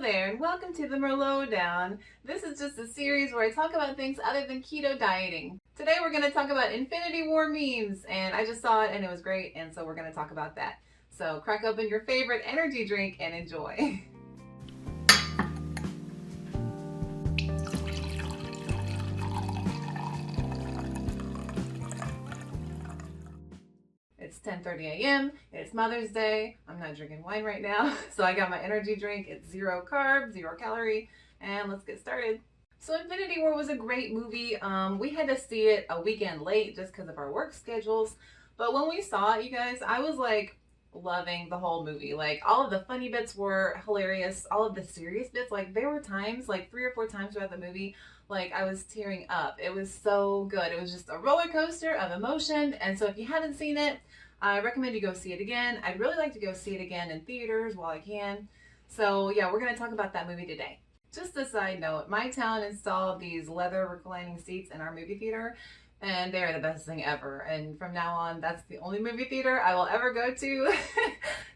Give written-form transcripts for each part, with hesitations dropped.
there, and welcome to the Merlot Down. This is just a series where I talk about things other than keto dieting. Today we're going to talk about Infinity War memes, and I just saw it and it was great, and so we're going to talk about that. So crack open your favorite energy drink and enjoy. It's 10:30 a.m. It's Mother's Day. I'm not drinking wine right now, so I got my energy drink. It's 0 carb, 0 calorie, and let's get started. So Infinity War was a great movie. We had to see it a weekend late just because of our work schedules. But when we saw it, you guys, I was like loving the whole movie. Like all of the funny bits were hilarious. All of the serious bits, like there were times, like 3 or 4 times throughout the movie, like I was tearing up. It was so good. It was just a roller coaster of emotion. And so if you haven't seen it, I recommend you go see it again. I'd really like to go see it again in theaters while I can. So yeah, we're going to talk about that movie today. Just a side note, my town installed these leather reclining seats in our movie theater, and they're the best thing ever. And from now on, that's the only movie theater I will ever go to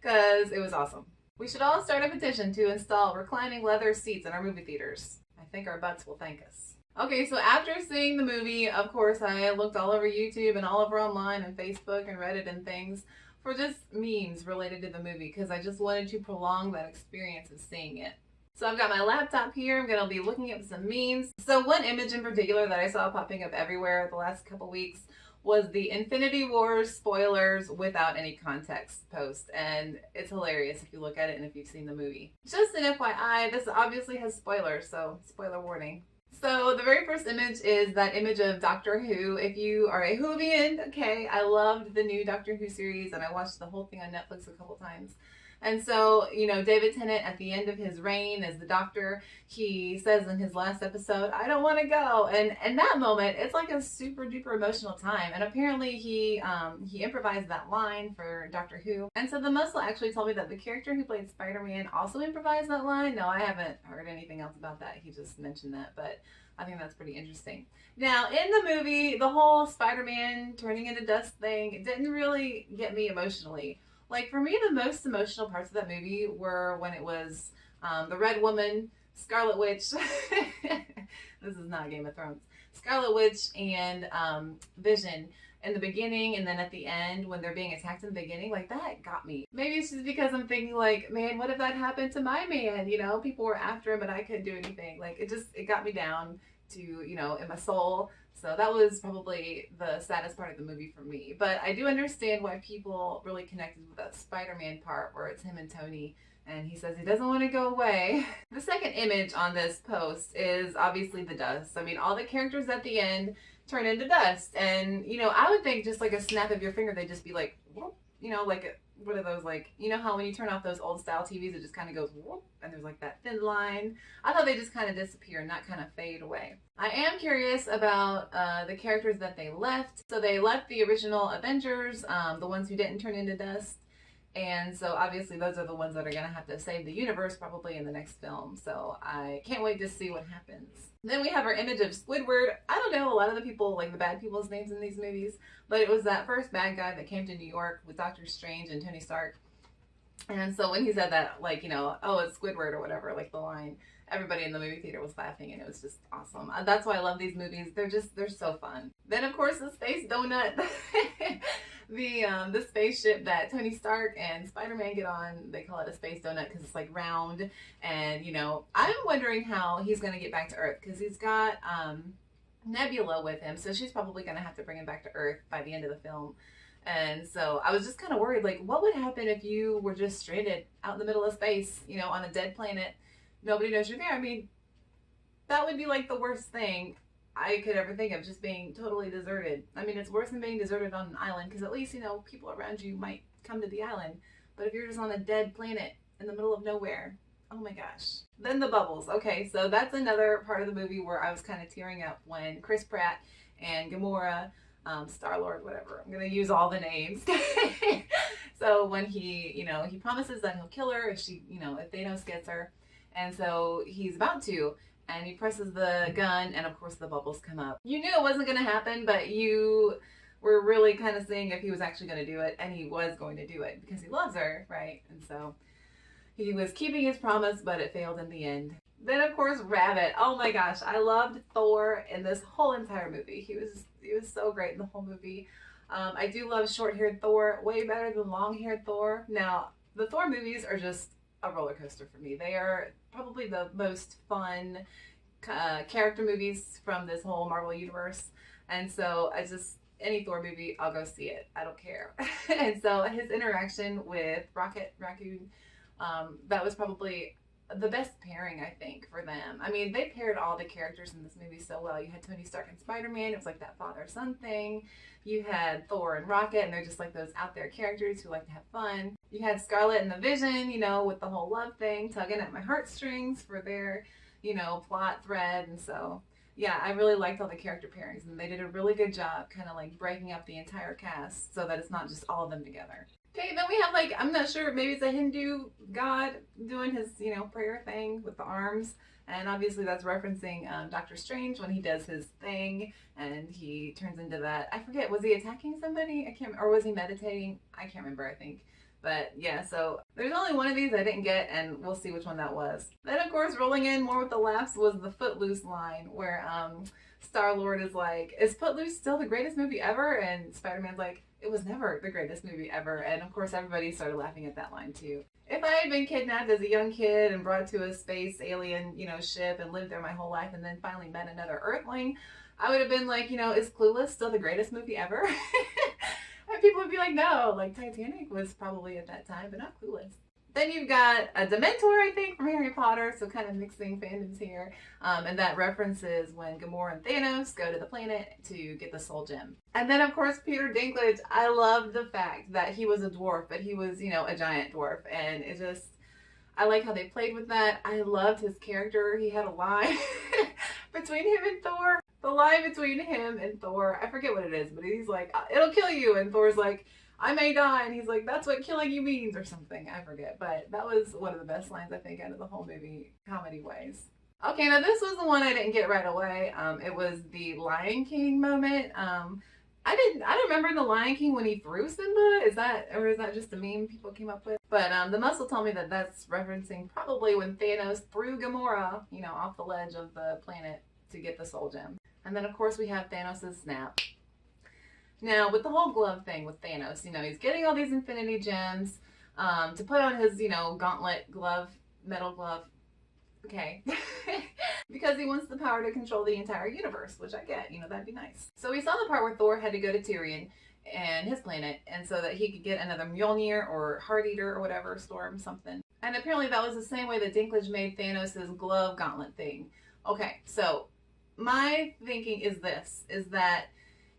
because it was awesome. We should all start a petition to install reclining leather seats in our movie theaters. I think our butts will thank us. Okay, so after seeing the movie, of course, I looked all over YouTube and all over online and Facebook and Reddit and things for just memes related to the movie because I just wanted to prolong that experience of seeing it. So I've got my laptop here. I'm going to be looking at some memes. So one image in particular that I saw popping up everywhere the last couple weeks was the Infinity War spoilers without any context post. And it's hilarious if you look at it and if you've seen the movie. Just an FYI, this obviously has spoilers, so spoiler warning. So the very first image is that image of Doctor Who. If you are a Whovian, okay, I loved the new Doctor Who series and I watched the whole thing on Netflix a couple times. And so, you know, David Tennant at the end of his reign as the Doctor, he says in his last episode, "I don't want to go." And in that moment, it's like a super duper emotional time. And apparently he improvised that line for Doctor Who. And so the muscle actually told me that the character who played Spider-Man also improvised that line. No, I haven't heard anything else about that. He just mentioned that, but I think that's pretty interesting. Now, in the movie, the whole Spider-Man turning into dust thing didn't really get me emotionally. Like, for me, the most emotional parts of that movie were when it was the Red Woman, Scarlet Witch. This is not Game of Thrones. Scarlet Witch and Vision in the beginning, and then at the end when they're being attacked in the beginning. Like, that got me. Maybe it's just because I'm thinking, like, man, what if that happened to my man? You know, people were after him, but I couldn't do anything. Like, it got me down to, you know, in my soul. So that was probably the saddest part of the movie for me. But I do understand why people really connected with that Spider-Man part where it's him and Tony and he says he doesn't want to go away. The second image on this post is obviously the dust. I mean, all the characters at the end turn into dust. And, you know, I would think just like a snap of your finger, they'd just be like, whoop, you know, like what are those, like, you know how when you turn off those old style TVs, it just kind of goes whoop, and there's like that thin line. I thought they just kind of disappear and not kind of fade away. I am curious about the characters that they left. So they left the original Avengers, the ones who didn't turn into dust. And so obviously those are the ones that are going to have to save the universe probably in the next film. So I can't wait to see what happens. Then we have our image of Squidward. I don't know a lot of the people, like the bad people's names in these movies, but it was that first bad guy that came to New York with Doctor Strange and Tony Stark. And so when he said that, like, you know, oh, it's Squidward or whatever, like the line, everybody in the movie theater was laughing and it was just awesome. That's why I love these movies. They're so fun. Then of course the space donut. The spaceship that Tony Stark and Spider-Man get on, they call it a space donut because it's like round. And, you know, I'm wondering how he's going to get back to Earth because he's got Nebula with him. So she's probably going to have to bring him back to Earth by the end of the film. And so I was just kind of worried, like, what would happen if you were just stranded out in the middle of space, you know, on a dead planet? Nobody knows you're there. I mean, that would be like the worst thing I could ever think of, just being totally deserted. I mean, it's worse than being deserted on an island because at least, you know, people around you might come to the island. But if you're just on a dead planet in the middle of nowhere, oh my gosh. Then the bubbles. Okay, so that's another part of the movie where I was kind of tearing up when Chris Pratt and Gamora, Star-Lord, whatever. I'm going to use all the names. So when he, you know, he promises that he'll kill her if she, you know, if Thanos gets her. And so he's about to. And he presses the gun, and of course the bubbles come up. You knew it wasn't going to happen, but you were really kind of seeing if he was actually going to do it, and he was going to do it because he loves her, right? And so He was keeping his promise, but it failed in the end. Then of course Rabbit. Oh my gosh, I loved Thor in this whole entire movie. He was so great in the whole movie. I do love short-haired Thor way better than long-haired Thor. Now the Thor movies are just a roller coaster for me. They are probably the most fun character movies from this whole Marvel universe, and so any Thor movie, I'll go see it. I don't care. And so his interaction with Rocket Raccoon, that was probably the best pairing, I think, for them. I mean, they paired all the characters in this movie so well. You had Tony Stark and Spider-Man. It was like that father-son thing. You had Thor and Rocket, and they're just like those out there characters who like to have fun. You had Scarlet and the Vision, you know, with the whole love thing, tugging at my heartstrings for their, you know, plot thread. And so, yeah, I really liked all the character pairings, and they did a really good job kind of like breaking up the entire cast so that it's not just all of them together. Okay, then we have like, I'm not sure, maybe it's a Hindu god doing his, you know, prayer thing with the arms. And obviously that's referencing Doctor Strange when he does his thing and he turns into that. I forget, was he attacking somebody? I can't, or was he meditating? I can't remember, I think. But yeah, so there's only one of these I didn't get, and we'll see which one that was. Then of course, rolling in more with the laughs was the Footloose line where Star-Lord is like, is Footloose still the greatest movie ever? And Spider-Man's like, it was never the greatest movie ever. And of course, everybody started laughing at that line too. If I had been kidnapped as a young kid and brought to a space alien, you know, ship and lived there my whole life and then finally met another Earthling, I would have been like, you know, is Clueless still the greatest movie ever? And people would be like, no, like Titanic was probably at that time, but not Clueless. Then you've got a Dementor, I think, from Harry Potter, so kind of mixing fandoms here. And that references when Gamora and Thanos go to the planet to get the Soul Gem. And then, of course, Peter Dinklage. I love the fact that he was a dwarf, but he was, you know, a giant dwarf. And it just, I like how they played with that. I loved his character. He had a line between him and Thor. The line between him and Thor, I forget what it is, but he's like, it'll kill you. And Thor's like, I may die, and he's like, that's what killing you means, or something. I forget, but that was one of the best lines, I think, out of the whole movie, comedy-wise. Okay, now this was the one I didn't get right away. It was the Lion King moment. I don't remember the Lion King when he threw Simba. Is that just a meme people came up with? But the muscle told me that that's referencing probably when Thanos threw Gamora, you know, off the ledge of the planet to get the Soul Gem. And then, of course, we have Thanos' snap. Now, with the whole glove thing with Thanos, you know, he's getting all these Infinity Gems to put on his, you know, gauntlet glove, metal glove. Okay. Because he wants the power to control the entire universe, which I get, you know, that'd be nice. So we saw the part where Thor had to go to Tyrion and his planet, and so that he could get another Mjolnir or Heart Eater or whatever, storm something. And apparently that was the same way that Dinklage made Thanos' glove gauntlet thing. Okay, so my thinking is this, is that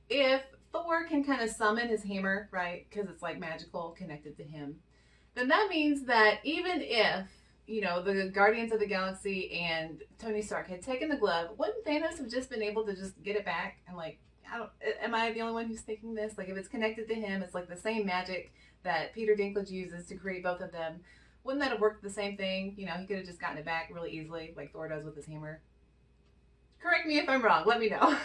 if Thor can kind of summon his hammer, right, because it's like magical, connected to him, then that means that even if, you know, the Guardians of the Galaxy and Tony Stark had taken the glove, wouldn't Thanos have just been able to just get it back? And like, am I the only one who's thinking this? Like, if it's connected to him, it's like the same magic that Peter Dinklage uses to create both of them. Wouldn't that have worked the same thing? You know, he could have just gotten it back really easily, like Thor does with his hammer. Correct me if I'm wrong, let me know.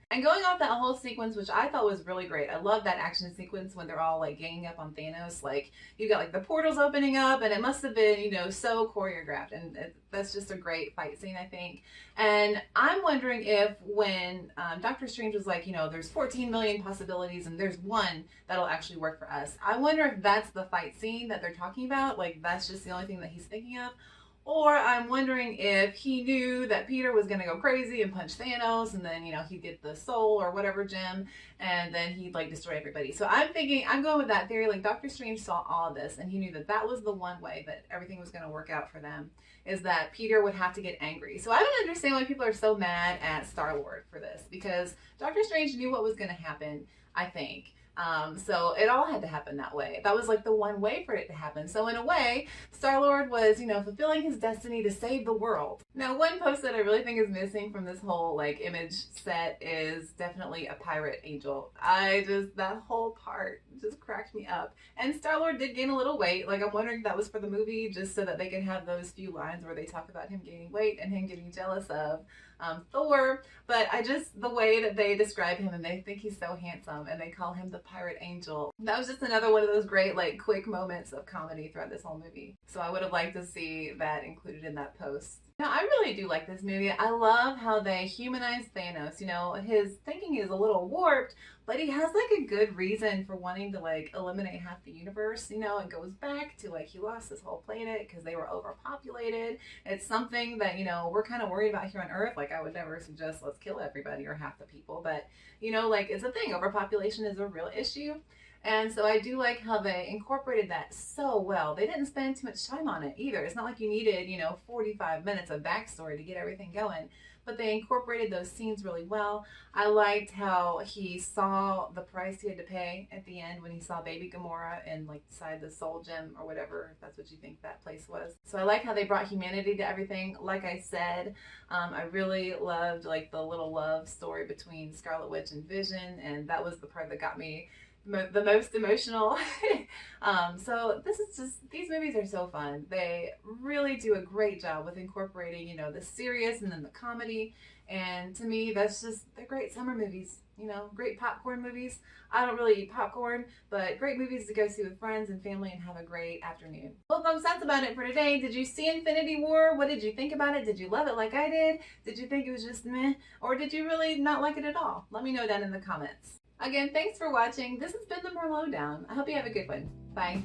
And going off that whole sequence, which I thought was really great. I love that action sequence when they're all like ganging up on Thanos. Like, you got like the portals opening up, and it must have been, you know, so choreographed. And that's just a great fight scene, I think. And I'm wondering if when Doctor Strange was like, you know, there's 14 million possibilities and there's one that'll actually work for us. I wonder if that's the fight scene that they're talking about. Like, that's just the only thing that he's thinking of. Or I'm wondering if he knew that Peter was going to go crazy and punch Thanos, and then, you know, he'd get the soul or whatever gem, and then he'd, like, destroy everybody. So I'm going with that theory. Like, Doctor Strange saw all of this, and he knew that that was the one way that everything was going to work out for them, is that Peter would have to get angry. So I don't understand why people are so mad at Star-Lord for this, because Doctor Strange knew what was going to happen, I think. So it all had to happen that way. That was like the one way for it to happen. So in a way, Star-Lord was, you know, fulfilling his destiny to save the world. Now, one post that I really think is missing from this whole like image set is definitely a pirate angel. That whole part just cracked me up. And Star-Lord did gain a little weight. Like, I'm wondering if that was for the movie, just so that they can have those few lines where they talk about him gaining weight and him getting jealous of Thor. But the way that they describe him, and they think he's so handsome, and they call him the pirate angel. That was just another one of those great, like, quick moments of comedy throughout this whole movie. So I would have liked to see that included in that post. Now, I really do like this movie. I love how they humanize Thanos. You know, his thinking is a little warped, but he has like a good reason for wanting to like eliminate half the universe. You know, it goes back to like he lost his whole planet because they were overpopulated. It's something that, you know, we're kind of worried about here on Earth. Like, I would never suggest let's kill everybody or half the people, but, you know, like, it's a thing. Overpopulation is a real issue. And so I do like how they incorporated that so well. They didn't spend too much time on it either. It's not like you needed, you know, 45 minutes of backstory to get everything going. But they incorporated those scenes really well. I liked how he saw the price he had to pay at the end when he saw baby Gamora and like inside the soul gem or whatever, if that's what you think that place was. So I like how they brought humanity to everything. Like I said, I really loved like the little love story between Scarlet Witch and Vision, and that was the part that got me the most emotional. So this is just, these movies are so fun. They really do a great job with incorporating, you know, the serious and then the comedy. And to me, that's just, they're great summer movies, you know, great popcorn movies. I don't really eat popcorn, but great movies to go see with friends and family and have a great afternoon. Well, folks, that's about it for today. Did you see Infinity War? What did you think about it? Did you love it like I did? Did you think it was just meh? Or did you really not like it at all? Let me know down in the comments. Again, thanks for watching. This has been the Merlot Down. I hope you have a good one. Bye.